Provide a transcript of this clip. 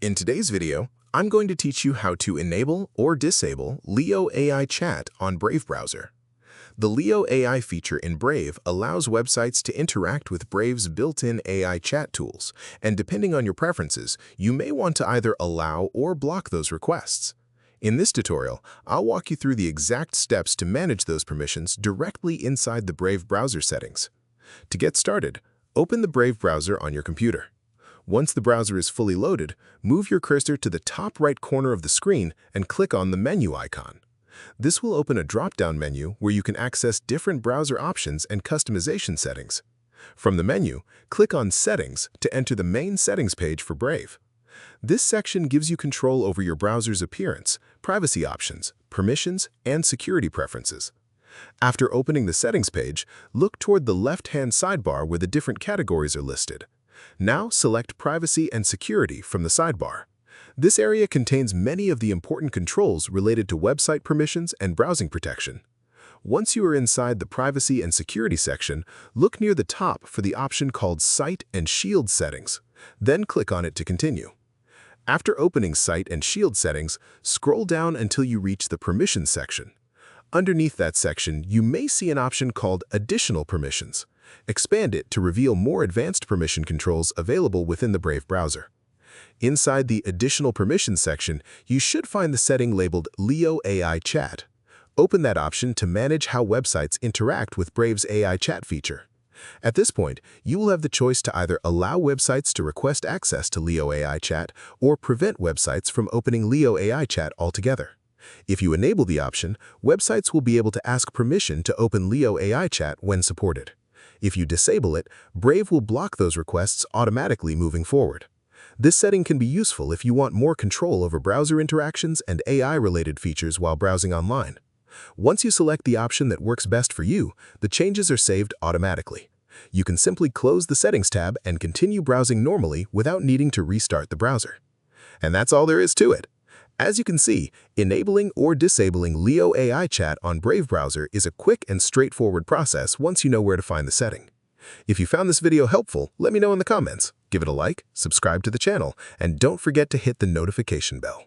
In today's video, I'm going to teach you how to enable or disable Leo AI Chat on Brave browser. The Leo AI feature in Brave allows websites to interact with Brave's built-in AI chat tools, and depending on your preferences, you may want to either allow or block those requests. In this tutorial, I'll walk you through the exact steps to manage those permissions directly inside the Brave browser settings. To get started, open the Brave browser on your computer. Once the browser is fully loaded, move your cursor to the top right corner of the screen and click on the menu icon. This will open a drop-down menu where you can access different browser options and customization settings. From the menu, click on Settings to enter the main settings page for Brave. This section gives you control over your browser's appearance, privacy options, permissions, and security preferences. After opening the settings page, look toward the left-hand sidebar where the different categories are listed. Now select Privacy and Security from the sidebar. This area contains many of the important controls related to website permissions and browsing protection. Once you are inside the Privacy and Security section, look near the top for the option called Site and Shield Settings. Then click on it to continue. After opening Site and Shield Settings, scroll down until you reach the Permissions section. Underneath that section, you may see an option called Additional Permissions. Expand it to reveal more advanced permission controls available within the Brave browser. Inside the Additional Permissions section, you should find the setting labeled Leo AI Chat. Open that option to manage how websites interact with Brave's AI chat feature. At this point, you will have the choice to either allow websites to request access to Leo AI Chat or prevent websites from opening Leo AI Chat altogether. If you enable the option, websites will be able to ask permission to open Leo AI Chat when supported. If you disable it, Brave will block those requests automatically moving forward. This setting can be useful if you want more control over browser interactions and AI-related features while browsing online. Once you select the option that works best for you, the changes are saved automatically. You can simply close the Settings tab and continue browsing normally without needing to restart the browser. And that's all there is to it. As you can see, enabling or disabling Leo AI Chat on Brave browser is a quick and straightforward process once you know where to find the setting. If you found this video helpful, let me know in the comments. Give it a like, subscribe to the channel, and don't forget to hit the notification bell.